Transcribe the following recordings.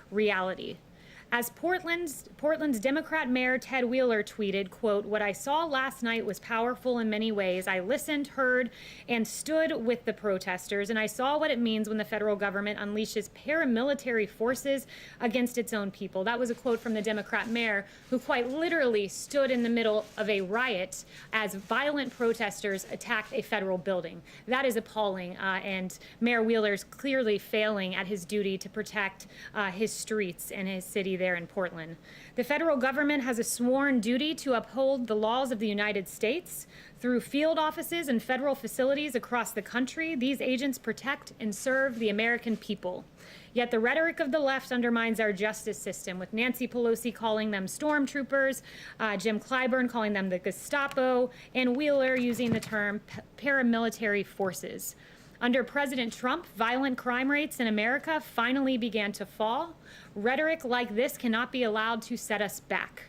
reality. As Portland's Democrat Mayor Ted Wheeler tweeted, quote, "What I saw last night was powerful in many ways. I listened, heard, and stood with the protesters, and I saw what it means when the federal government unleashes paramilitary forces against its own people." That was a quote from the Democrat mayor, who quite literally stood in the middle of a riot as violent protesters attacked a federal building. That is appalling, and Mayor Wheeler's clearly failing at his duty to protect his streets and his city there in Portland. The federal government has a sworn duty to uphold the laws of the United States. Through field offices and federal facilities across the country, these agents protect and serve the American people. Yet the rhetoric of the left undermines our justice system, with Nancy Pelosi calling them stormtroopers, Jim Clyburn calling them the Gestapo, and Wheeler using the term paramilitary forces. Under President Trump, violent crime rates in America finally began to fall. Rhetoric like this cannot be allowed to set us back.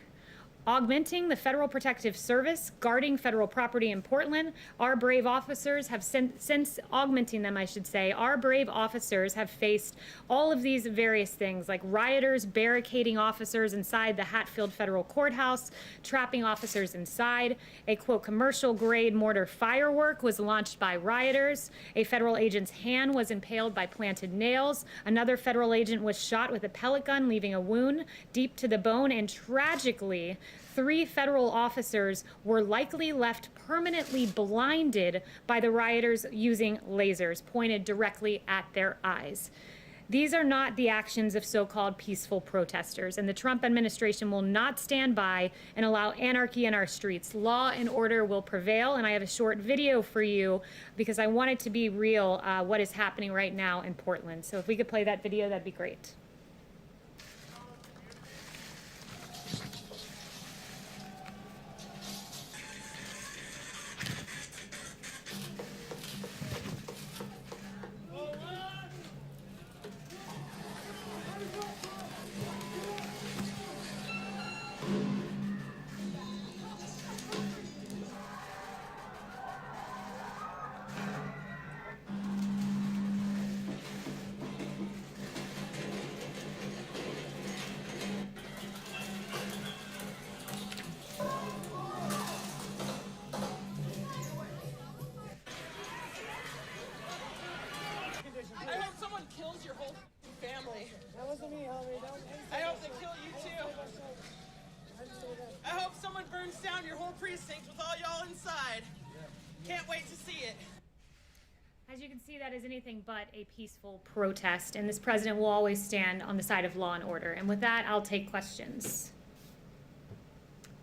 Augmenting the Federal Protective Service, guarding federal property in Portland, our brave officers have since augmenting them, I should say, our brave officers have faced all of these various things, like rioters barricading officers inside the Hatfield Federal Courthouse, trapping officers inside. A, quote, commercial-grade mortar firework was launched by rioters. A federal agent's hand was impaled by planted nails. Another federal agent was shot with a pellet gun, leaving a wound deep to the bone, and tragically, 3 federal officers were likely left permanently blinded by the rioters using lasers pointed directly at their eyes. These are not the actions of so-called peaceful protesters, and the Trump administration will not stand by and allow anarchy in our streets. Law and order will prevail, and I have a short video for you because I want it to be real, what is happening right now in Portland. So if we could play that video, that'd be great. I hope someone kills your whole family. That wasn't me, Holly. I hope they kill you too. I hope someone burns down your whole precinct with all y'all inside. Can't wait to see it. As you can see, that is anything but a peaceful protest, and this president will always stand on the side of law and order. And with that, I'll take questions.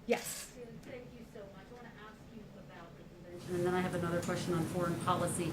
Yes. Thank you so much. I want to ask you about the convention, and then I have another question on foreign policy.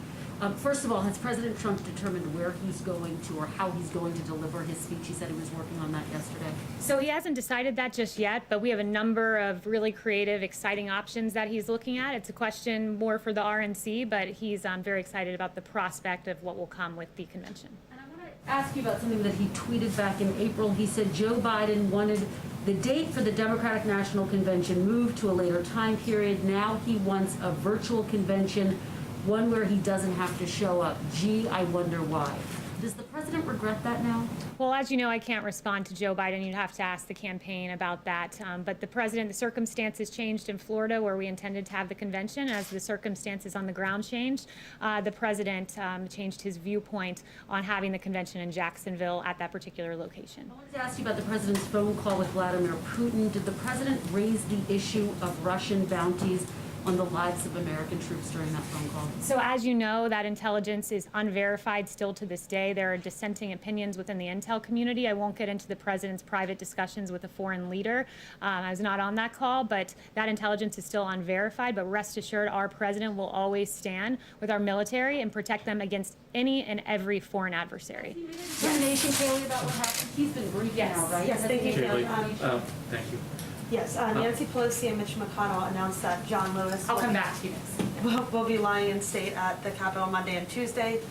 First of all, has President Trump determined where he's going to or how he's going to deliver his speech? He said he was working on that yesterday. So he hasn't decided that just yet, but we have a number of really creative, exciting options that he's looking at. It's a question more for the RNC, but he's very excited about the prospect of what will come with the convention. And I want to ask you about something that he tweeted back in April. He said Joe Biden wanted the date for the Democratic National Convention moved to a later time period. Now he wants a virtual convention, one where he doesn't have to show up. Gee, I wonder why. Does the president regret that now? Well, as you know, I can't respond to Joe Biden. You'd have to ask the campaign about that. But the circumstances changed in Florida where we intended to have the convention. As the circumstances on the ground changed, the president changed his viewpoint on having the convention in Jacksonville at that particular location. I wanted to ask you about the president's phone call with Vladimir Putin. Did the president raise the issue of Russian bounties on the lives of American troops during that phone call? So as you know, that intelligence is unverified still to this day. There are dissenting opinions within the intel community. I won't get into the president's private discussions with a foreign leader. I was not on that call, but that intelligence is still unverified. But rest assured, our president will always stand with our military and protect them against any and every foreign adversary. He made a determination, Kayleigh, about what happened. He's been briefed now, right? Yes, thank you. Thank you. Yes, Nancy Pelosi and Mitch McConnell announced that John Lewis I'll come back to you next. will be lying in state at the Capitol Monday and Tuesday.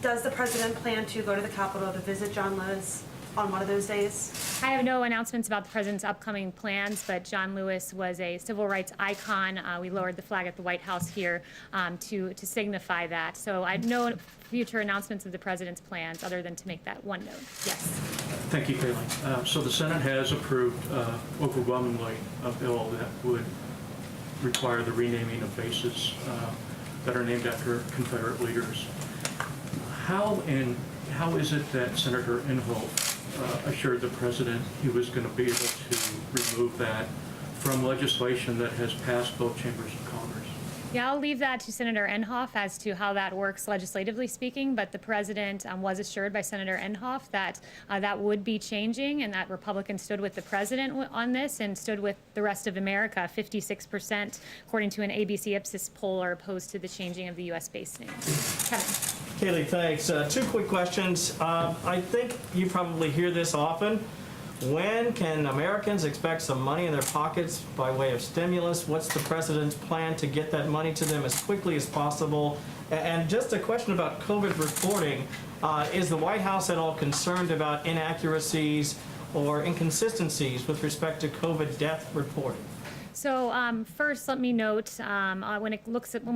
Does the president plan to go to the Capitol to visit John Lewis on one of those days? I have no announcements about the president's upcoming plans, but John Lewis was a civil rights icon. We lowered the flag at the White House here to signify that. So I have no future announcements of the president's plans other than to make that one note. Yes. Thank you, Kayleigh. So the Senate has approved overwhelmingly a bill that would require the renaming of bases that are named after Confederate leaders. How is it that Senator Inhofe assured the president he was going to be able to remove that from legislation that has passed both chambers of Congress? Yeah, I'll leave that to Senator Inhofe as to how that works legislatively speaking, but the president was assured by Senator Inhofe that that would be changing and that Republicans stood with the president on this and stood with the rest of America. 56%, according to an ABC Ipsos poll, are opposed to the changing of the U.S. base name. Kevin. Kayleigh, thanks. Two quick questions. I think you probably hear this often. When can Americans expect some money in their pockets by way of stimulus? What's the president's plan to get that money to them as quickly as possible? And just a question about COVID reporting. Is the White House at all concerned about inaccuracies or inconsistencies with respect to COVID death reporting? So first, let me note, when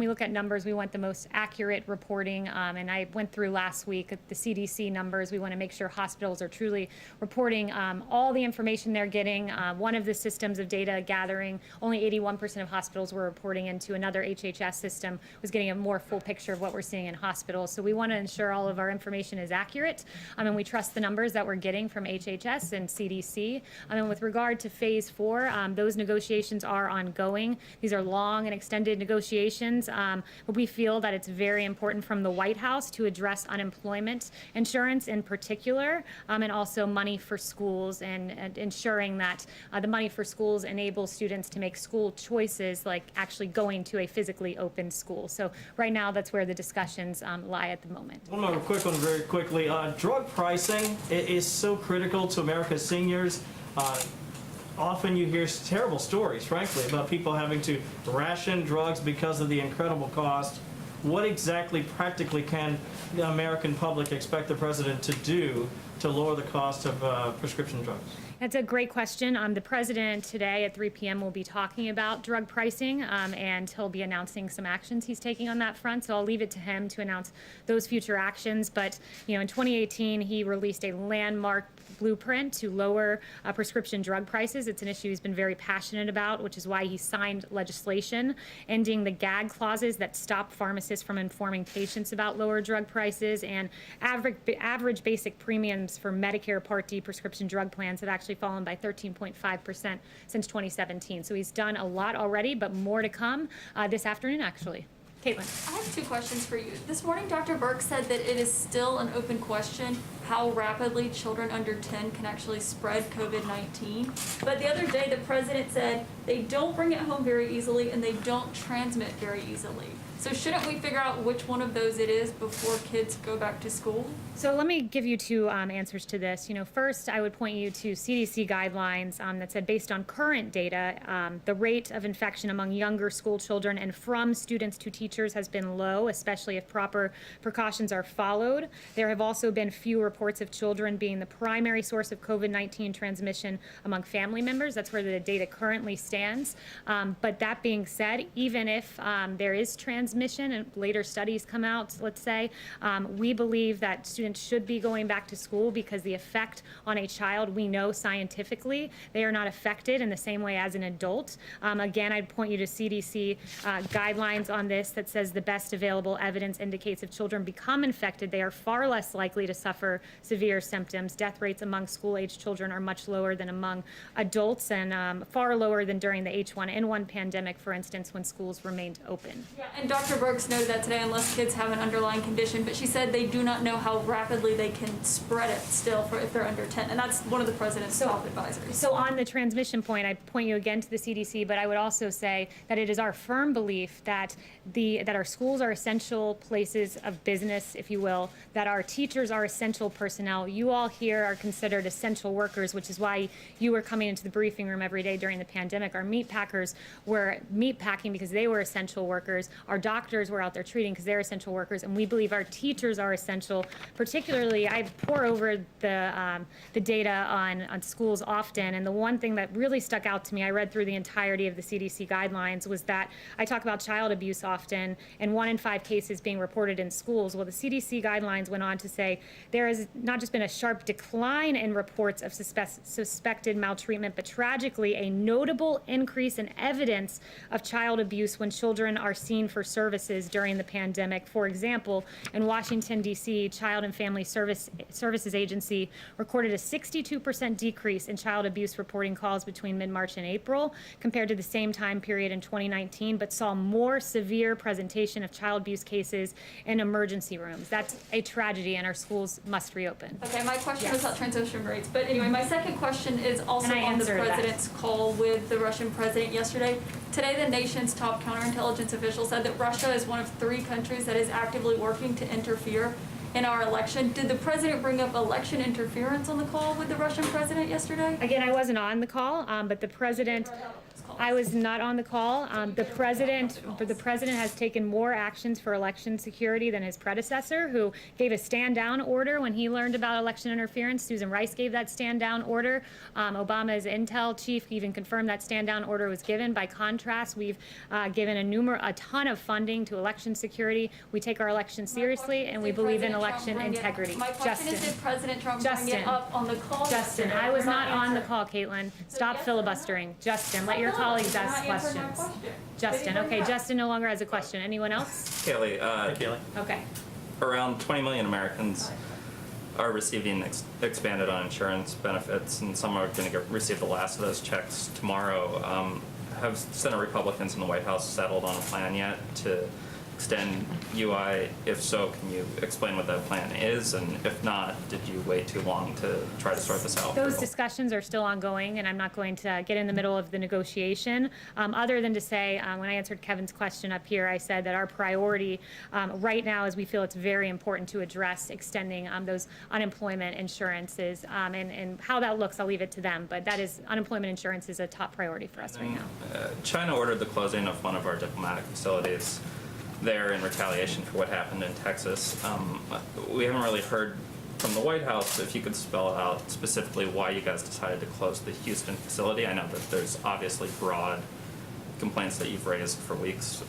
we look at numbers, we want the most accurate reporting. And I went through last week at the CDC numbers. We want to make sure hospitals are truly reporting all the information they're getting. One of the systems of data gathering, only 81% of hospitals were reporting into. Another HHS system was getting a more full picture of what we're seeing in hospitals. So we want to ensure all of our information is accurate. And we trust the numbers that we're getting from HHS and CDC. And with regard to phase 4, those negotiations are ongoing. These are long and extended negotiations, but we feel that it's very important from the White House to address unemployment insurance in particular, and also money for schools and ensuring that the money for schools enables students to make school choices like actually going to a physically open school. So right now that's where the discussions lie at the moment. One more quick one very quickly. Drug pricing is so critical to America's seniors. Often you hear terrible stories, frankly, about people having to ration drugs because of the incredible cost. What exactly practically can the American public expect the president to do to lower the cost of prescription drugs? That's a great question. The president today at 3 p.m. will be talking about drug pricing, and he'll be announcing some actions he's taking on that front. So I'll leave it to him to announce those future actions. But in 2018, he released a landmark blueprint to lower prescription drug prices. It's an issue he's been very passionate about, which is why he signed legislation ending the gag clauses that stop pharmacists from informing patients about lower drug prices, and average basic premiums for Medicare Part D prescription drug plans have actually fallen by 13.5% since 2017. So he's done a lot already, but more to come this afternoon, actually. Caitlin. I have two questions for you. This morning, Dr. Burke said that it is still an open question how rapidly children under 10 can actually spread COVID-19. But the other day, the president said they don't bring it home very easily and they don't transmit very easily. So shouldn't we figure out which one of those it is before kids go back to school? So let me give you two answers to this. First, I would point you to CDC guidelines that said based on current data, the rate of infection among younger school children and from students to teachers has been low, especially if proper precautions are followed. There have also been few reports of children being the primary source of COVID-19 transmission among family members. That's where the data currently stands. But that being said, even if there is transmission and later studies come out, let's say, we believe that students should be going back to school because the effect on a child, we know scientifically, they are not affected in the same way as an adult. Again, I'd point you to CDC guidelines on this that says the best available evidence indicates if children become infected, they are far less likely to suffer severe symptoms. Death rates among school-age children are much lower than among adults and far lower than during the H1N1 pandemic, for instance, when schools remained open. Yeah, and Dr. Brooks noted that today unless kids have an underlying condition, but she said they do not know how rapidly they can spread it still if they're under 10, and that's one of the president's top advisors. So on the transmission point, I point you again to the CDC, but I would also say that it is our firm belief that that our schools are essential places of business, if you will, that our teachers are essential personnel. You all here are considered essential workers, which is why you were coming into the briefing room every day during the pandemic. Our meat packers were meat packing because they were essential workers. Our doctors were out there treating because they're essential workers, and we believe our teachers are essential. Particularly, I pore over the data on schools often, and the one thing that really stuck out to me, I read through the entirety of the CDC guidelines, was that I talk about child abuse often, and 1 in 5 cases being reported in schools. Well, the CDC guidelines went on to say there has not just been a sharp decline in reports of suspected maltreatment, but tragically a notable increase in evidence of child abuse when children are seen for services during the pandemic. For example, in Washington, D.C., Child and Family Services Agency recorded a 62% decrease in child abuse reporting calls between mid-March and April compared to the same time period in 2019, but saw more severe presentation of child abuse cases in emergency rooms. That's a tragedy, and our schools must reopen. Okay, my question Yes. was about transition rates, but anyway, my second question is also And I on the answered that. president's call with the Russian president yesterday. Today, the nation's top counterintelligence official said that Russia is one of 3 countries that is actively working to interfere in our election. Did the president bring up election interference on the call with the Russian president yesterday? Again, I wasn't on the call, but the president, I was not on the call. The president has taken more actions for election security than his predecessor, who gave a stand-down order when he learned about election interference. Susan Rice gave that stand-down order. Obama's intel chief even confirmed that stand-down order was given. By contrast, we've given a ton of funding to election security. We take our elections seriously, and we believe in election integrity. My question is, did President Trump bring it up on the call Justin, yesterday? I was You're not on the answering. call, Caitlin. Stop yes or no? filibustering. Justin, let your colleagues You're ask not answering my questions. question. Justin, Did he bring okay, it up? Justin no longer has a question. Anyone else? Kayleigh, Kayleigh. Okay. around 20 million Americans are receiving expanded uninsurance benefits, and some are going to receive the last of those checks tomorrow. Have Senate Republicans in the White House settled on a plan yet to extend UI? If so, can you explain what that plan is? And if not, did you wait too long to try to sort this out? Those discussions are still ongoing, and I'm not going to get in the middle of the negotiation, other than to say, when I answered Kevin's question up here, I said that our priority right now is we feel it's very important to address extending those unemployment insurances, and how that looks, I'll leave it to them, but that is, unemployment insurance is a top priority for us right now. China ordered the closing of one of our diplomatic facilities there in retaliation for what happened in Texas. We haven't really heard from the White House. If you could spell out specifically why you guys decided to close the Houston facility. I know that there's obviously broad complaints that you've raised for weeks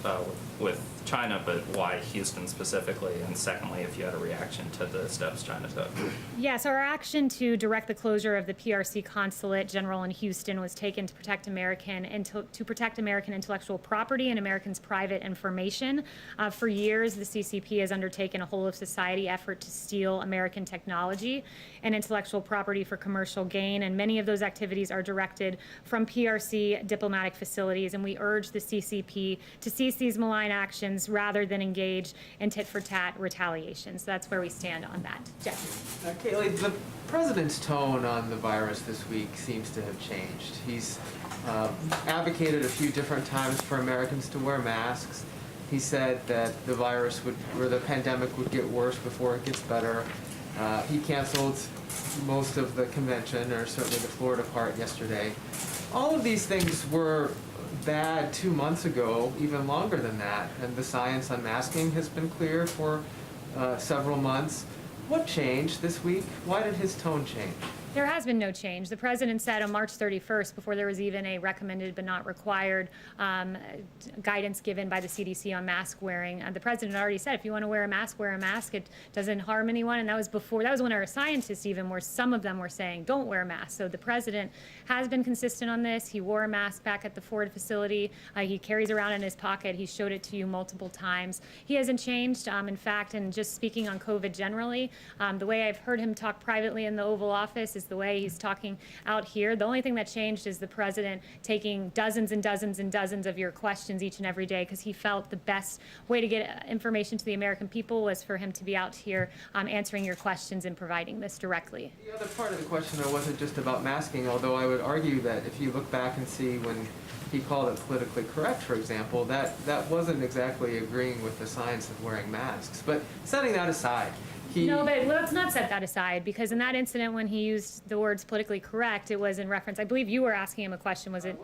with China, but why Houston specifically? And secondly, if you had a reaction to the steps China took. Yes, our action to direct the closure of the PRC Consulate General in Houston was taken to protect American intellectual property and Americans' private information. For years, the CCP has undertaken a whole of society effort to steal American technology and intellectual property for commercial gain, and many of those activities are directed from PRC diplomatic facilities, and we urge the CCP to cease these malign actions rather than engage in tit-for-tat retaliation. So that's where we stand on that. Jeff. Kayleigh, the president's tone on the virus this week seems to have changed. He's advocated a few different times for Americans to wear masks. He said that the the pandemic would get worse before it gets better. He canceled most of the convention, or certainly the Florida part, yesterday. All of these things were bad 2 months ago, even longer than that, and the science on masking has been clear for several months. What changed this week? Why did his tone change? There has been no change. The president said on March 31st, before there was even a recommended but not required guidance given by the CDC on mask wearing, the president already said, if you want to wear a mask, wear a mask. It doesn't harm anyone. And that was when our scientists even were, some of them were saying, don't wear a mask. So the president has been consistent on this. He wore a mask back at the Ford facility. He carries around in his pocket. He showed it to you multiple times. He hasn't changed. In fact, and just speaking on COVID generally, the way I've heard him talk privately in the Oval Office is the way he's talking out here. The only thing that changed is the president taking dozens and dozens and dozens of your questions each and every day, because he felt the best way to get information to the American people was for him to be out here answering your questions and providing this directly. The other part of the question, though, wasn't just about masking, although I would argue that if you look back and see when he called it politically correct, for example, that wasn't exactly agreeing with the science of wearing masks. But setting that aside, No, but let's not set that aside, because in that incident when he used the words politically correct, it was in reference, I believe you were asking him a question, was it?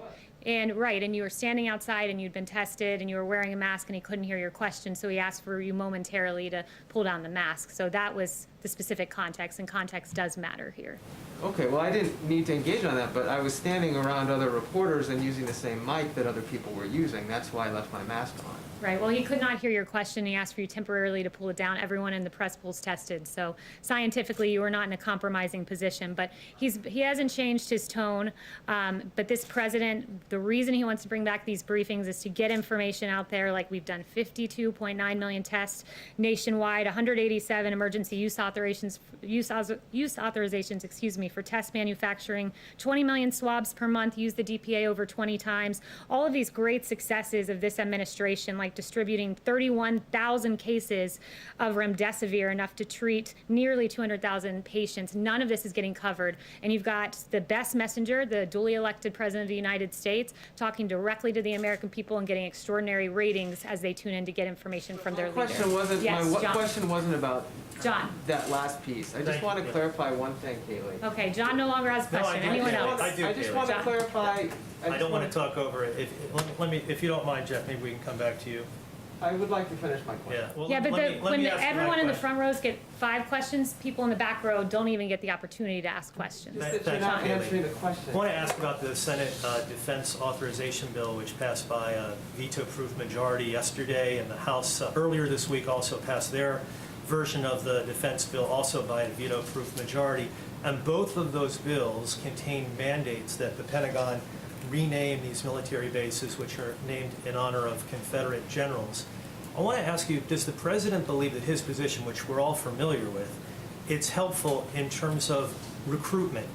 And right, and you were standing outside and you'd been tested and you were wearing a mask and he couldn't hear your question, so he asked for you momentarily to pull down the mask. So that was the specific context, and context does matter here. Okay, well, I didn't need to engage on that, but I was standing around other reporters and using the same mic that other people were using. That's why I left my mask on. Right, well, he could not hear your question. He asked for you temporarily to pull it down. Everyone in the press pool's tested, so scientifically you were not in a compromising position. But he hasn't changed his tone. But this president, the reason he wants to bring back these briefings is to get information out there. Like, we've done 52.9 million tests nationwide, 187 emergency use authorizations, for test manufacturing, 20 million swabs per month, use the DPA over 20 times. All of these great successes of this administration, like distributing 31,000 cases of remdesivir, enough to treat nearly 200,000 patients. None of this is getting covered. And you've got the best messenger, the duly elected president of the United States, talking directly to the American people and getting extraordinary ratings as they tune in to get information from their leader. My question wasn't about John. that last piece. I just want to clarify one thing, Kayleigh. Okay, John no longer has a question. Anyone else? I do, I just Kayleigh. want to John. clarify. I don't want to talk over it. Let me, if you don't mind, Jeff, maybe we can come back to you. I would like to finish my question. Yeah. Well, Yeah, but let me when ask my everyone in the question. front rows get 5 questions, people in the back row don't even get the opportunity to ask questions. Just that you're Thanks, not Kayleigh. answering the question. I want to ask about the Senate Defense Authorization Bill, which passed by a veto-proof majority yesterday, and the House earlier this week also passed their version of the defense bill, also by a veto-proof majority. And both of those bills contain mandates that the Pentagon rename these military bases, which are named in honor of Confederate generals. I want to ask you, does the president believe that his position, which we're all familiar with, it's helpful in terms of recruitment,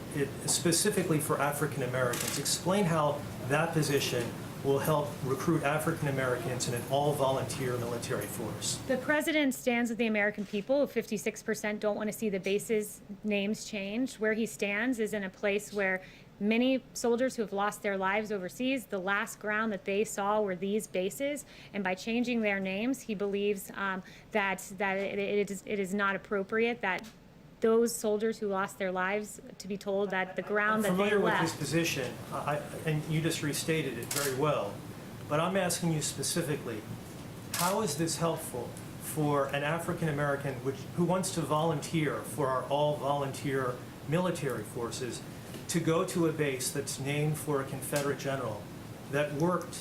specifically for African Americans? Explain how that position will help recruit African Americans in an all-volunteer military force. The president stands with the American people. 56% don't want to see the bases' names changed. Where he stands is in a place where many soldiers who have lost their lives overseas, the last ground that they saw were these bases, and by changing their names, he believes that it is not appropriate that those soldiers who lost their lives to be told that the ground that they familiar with his left. position, and you just restated it very well, but I'm asking you specifically, how is this helpful for an African American who wants to volunteer for our all-volunteer military forces to go to a base that's named for a Confederate general that worked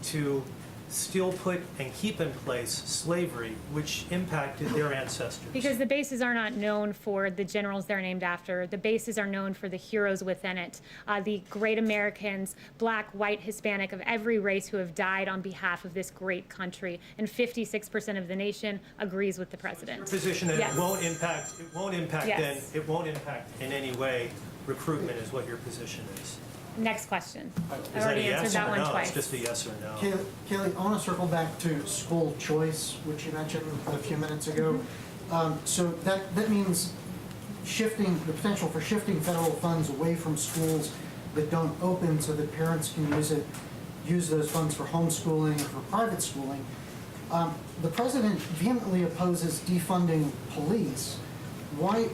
to still put and keep in place slavery, which impacted their ancestors? Because the bases are not known for the generals they're named after. The bases are known for the heroes within it, the great Americans, black, white, Hispanic, of every race who have died on behalf of this great country. And 56% of the nation agrees with the president. Your position that Yes. it won't impact Yes. it won't impact in any way recruitment is what your position is. Next question. I Is that a already answered yes that or one no? twice. It's just a yes or no. Kayleigh, I want to circle back to school choice, which you mentioned a few minutes ago. So that means the potential for shifting federal funds away from schools that don't open so that parents can use those funds for homeschooling or for private schooling. The president vehemently opposes defunding police. Why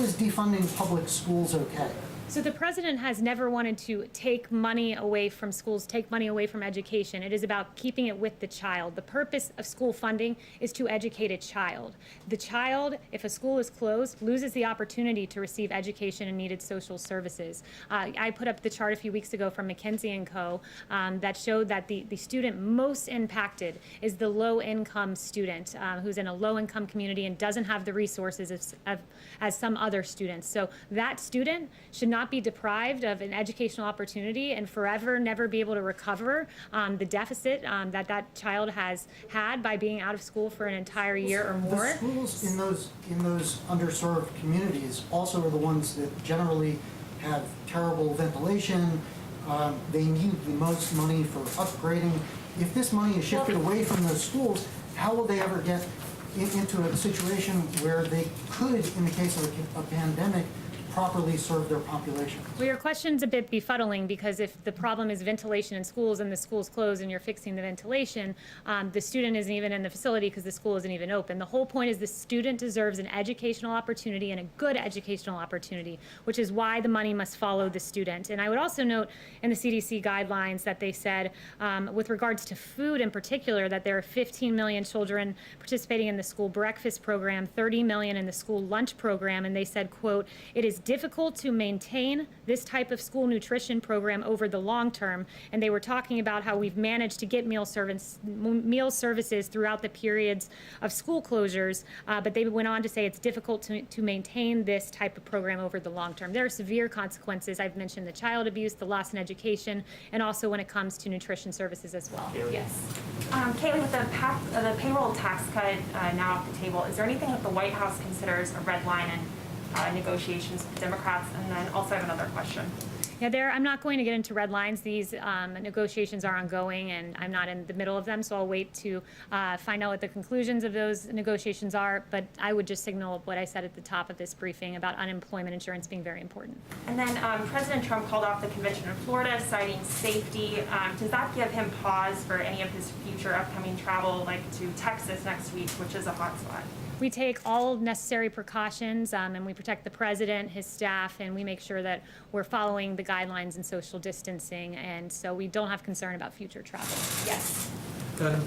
is defunding public schools okay? So the president has never wanted to take money away from schools, take money away from education. It is about keeping it with the child. The purpose of school funding is to educate a child. The child, if a school is closed, loses the opportunity to receive education and needed social services. I put up the chart a few weeks ago from McKinsey & Co. That showed that the student most impacted is the low-income student who's in a low-income community and doesn't have the resources as some other students. So that student should not be deprived of an educational opportunity and forever never be able to recover the deficit that child has had by being out of school for an entire year or more. The schools in those underserved communities also are the ones that generally have terrible ventilation. They need the most money for upgrading. If this money is shifted away from those schools, how will they ever get into a situation where they could, in the case of a pandemic, properly serve their population. Well, your question's a bit befuddling because if the problem is ventilation in schools and the school's closed and you're fixing the ventilation, the student isn't even in the facility because the school isn't even open. The whole point is the student deserves an educational opportunity and a good educational opportunity, which is why the money must follow the student. And I would also note in the CDC guidelines that they said, with regards to food in particular, that there are 15 million children participating in the school breakfast program, 30 million in the school lunch program, and they said, quote, "It is difficult to maintain this type of school nutrition program over the long term." And they were talking about how we've managed to get meal services throughout the periods of school closures, but they went on to say it's difficult to maintain this type of program over the long term. There are severe consequences. I've mentioned the child abuse, the loss in education, and also when it comes to nutrition services as well. Yes. Kayleigh, with the payroll tax cut now off the table, is there anything that the White House considers a red line in negotiations with Democrats? And then also I have another question. Yeah, I'm not going to get into red lines. These negotiations are ongoing, and I'm not in the middle of them, so I'll wait to find out what the conclusions of those negotiations are. But I would just signal what I said at the top of this briefing about unemployment insurance being very important. And then President Trump called off the convention in Florida, citing safety. Does that give him pause for any of his future upcoming travel, like to Texas next week, which is a hot spot? We take all necessary precautions, and we protect the president, his staff, and we make sure that we're following the guidelines and social distancing, and so we don't have concern about future travel. Yes.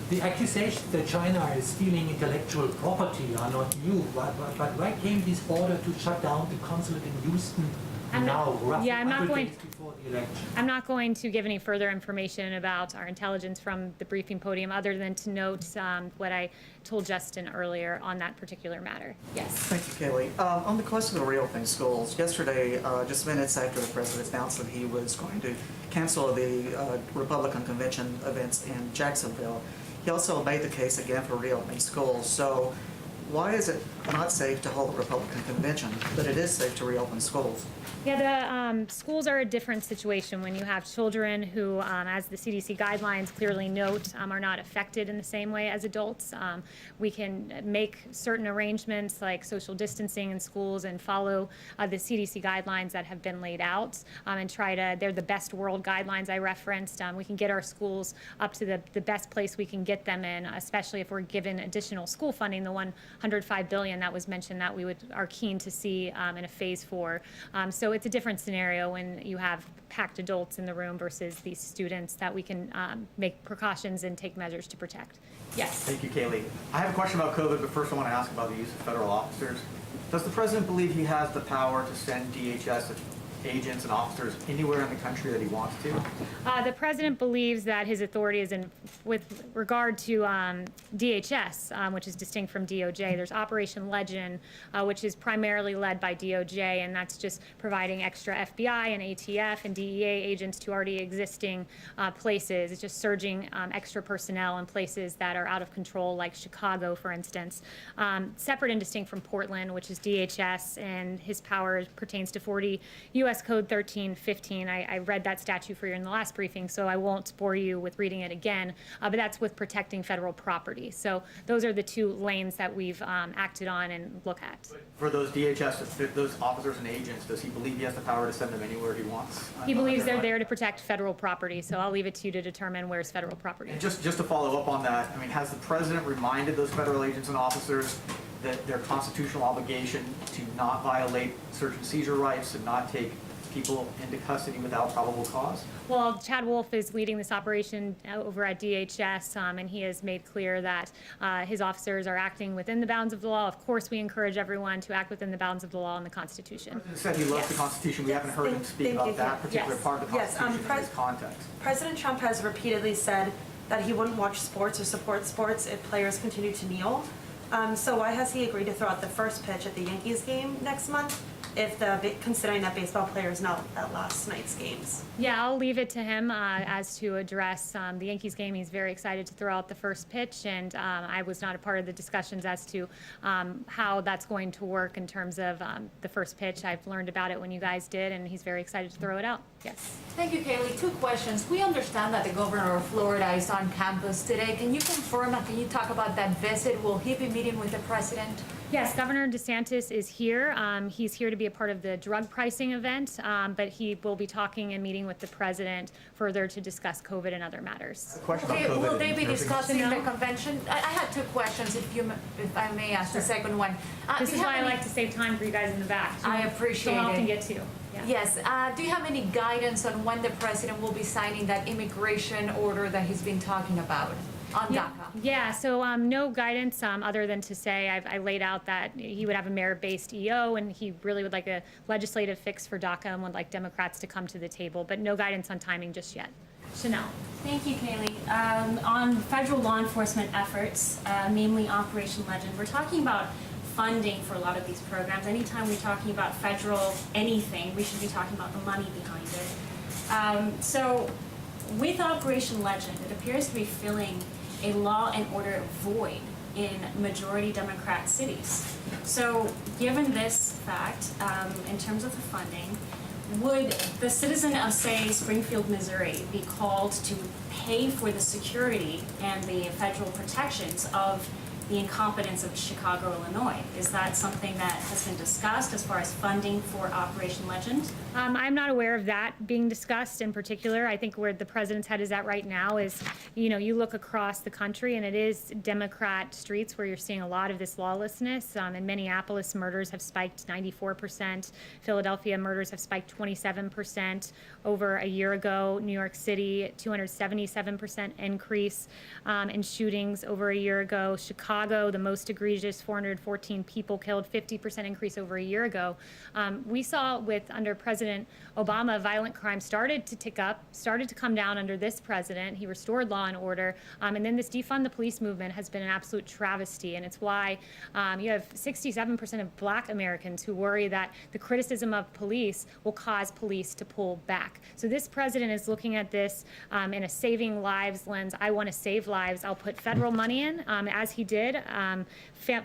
The accusations that China is stealing intellectual property are not new, but why came this order to shut down the consulate in Houston now, roughly 100 days before the election? I'm not going to give any further information about our intelligence from the briefing podium other than to note what I told Justin earlier on that particular matter. Yes. Thank you, Kayleigh. On the question of reopening schools, yesterday, just minutes after the president announced that he was going to cancel the Republican convention events in Jacksonville, he also made the case again for reopening schools. So why is it not safe to hold a Republican convention, but it is safe to reopen schools? Yeah, the schools are a different situation when you have children who, as the CDC guidelines clearly note, are not affected in the same way as adults. We can make certain arrangements like social distancing in schools and follow the CDC guidelines that have been laid out and they're the best world guidelines I referenced. We can get our schools up to the best place we can get them in, especially if we're given additional school funding, the $105 billion that was mentioned that we are keen to see in a phase 4. So it's a different scenario when you have packed adults in the room versus these students that we can make precautions and take measures to protect. Yes. Thank you, Kayleigh. I have a question about COVID, but first I want to ask about the use of federal officers. Does the president believe he has the power to send DHS agents and officers anywhere in the country that he wants to? The president believes that his authority is with regard to DHS, which is distinct from DOJ. There's Operation Legend, which is primarily led by DOJ, and that's just providing extra FBI and ATF and DEA agents to already existing places. It's just surging extra personnel in places that are out of control, like Chicago, for instance. Separate and distinct from Portland, which is DHS, and his power pertains to 40 U.S. Code 1315. I read that statute for you in the last briefing, so I won't bore you with reading it again, but that's with protecting federal property. So those are the two lanes that we've acted on and look at. For those DHS, those officers and agents, does he believe he has the power to send them anywhere he wants? He believes they're there to protect federal property, so I'll leave it to you to determine where's federal property. And just to follow up on that, I mean, has the president reminded those federal agents and officers that their constitutional obligation to not violate search and seizure rights and not take people into custody without probable cause? Well, Chad Wolf is leading this operation over at DHS, and he has made clear that his officers are acting within the bounds of the law. Of course, we encourage everyone to act within the bounds of the law and the Constitution. The president said he loves the Constitution. We haven't heard him speak about that particular part of the Constitution in this context. President Trump has repeatedly said that he wouldn't watch sports or support sports if players continue to kneel. So why has he agreed to throw out the first pitch at the Yankees game next month, considering that baseball player is not at last night's games? Yeah, I'll leave it to him as to address the Yankees game. He's very excited to throw out the first pitch, and I was not a part of the discussions as to how that's going to work in terms of the first pitch. I've learned about it when you guys did, and he's very excited to throw it out. Yes. Thank you, Kayleigh. 2 questions. We understand that the governor of Florida is on campus today. Can you confirm and can you talk about that visit? Will he be meeting with the president? Yes, Governor DeSantis is here. He's here to be a part of the drug pricing event, but he will be talking and meeting with the president further to discuss COVID and other matters. Question about Okay, COVID. will they be in terms of- discussing the convention? I had two questions, if I may ask the second one. This Do is you why have I any- like to save time for you guys in the back. I appreciate So I often it. get to. Yeah. Yes, do you have any guidance on when the president will be signing that immigration order that he's been talking about on DACA? Yeah, so no guidance other than to say I laid out that he would have a merit-based EO and he really would like a legislative fix for DACA and would like Democrats to come to the table, but no guidance on timing just yet. Chanel. Thank you, Kayleigh. On federal law enforcement efforts, namely Operation Legend, we're talking about funding for a lot of these programs. Anytime we're talking about federal anything, we should be talking about the money behind it. So with Operation Legend, it appears to be filling a law and order void in majority Democrat cities. So given this fact, in terms of the funding, would the citizen of, say, Springfield, Missouri be called to pay for the security and the federal protections of the incompetence of Chicago, Illinois? Is that something that has been discussed as far as funding for Operation Legend? I'm not aware of that being discussed in particular. I think where the president's head is at right now is, you look across the country and it is Democrat streets where you're seeing a lot of this lawlessness. In Minneapolis, murders have spiked 94%. Philadelphia, murders have spiked 27% over a year ago. New York City, 277% increase in shootings over a year ago. Chicago, the most egregious, 414 people killed, 50% increase over a year ago. We saw under President Obama, violent crime started to tick up, started to come down under this president. He restored law and order. And then this defund the police movement has been an absolute travesty. And it's why you have 67% of Black Americans who worry that the criticism of police will cause police to pull back. So this president is looking at this in a saving lives lens. I want to save lives. I'll put federal money in, as he did.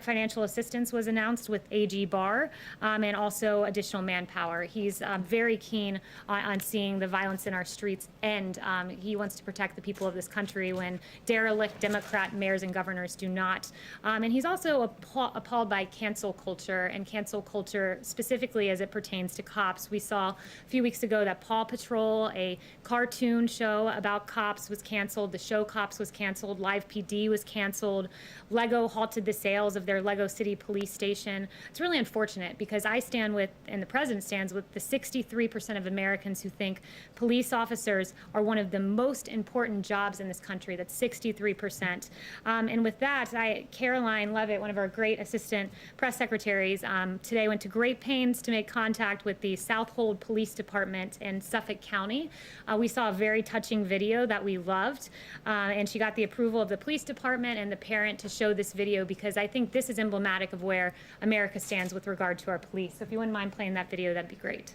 Financial assistance was announced with AG Barr, and also additional manpower. He's very keen on seeing the violence in our streets end. He wants to protect the people of this country when derelict Democrat mayors and governors do not. And he's also appalled by cancel culture, and cancel culture specifically as it pertains to cops. We saw a few weeks ago that Paw Patrol, a cartoon show about cops, was canceled. The show Cops was canceled. Live PD was canceled. Lego halted the sales of their Lego City police station. It's really unfortunate because I stand with, and the president stands with, the 63% of Americans who think police officers are one of the most important jobs in this country. That's 63%. And with that, Caroline Levitt, one of our great assistant press secretaries, today went to great pains to make contact with the Southold Police Department in Suffolk County. We saw a very touching video that we loved, and she got the approval of the police department and the parent to show this video because I think this is emblematic of where America stands with regard to our police. So if you wouldn't mind playing that video, that'd be great.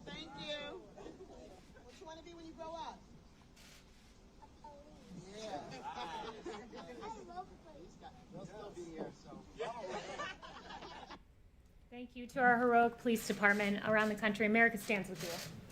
Thank you. What you want to be when you grow up? Yeah. We'll still be here, so. Thank you to our heroic police department around the country. America stands with you.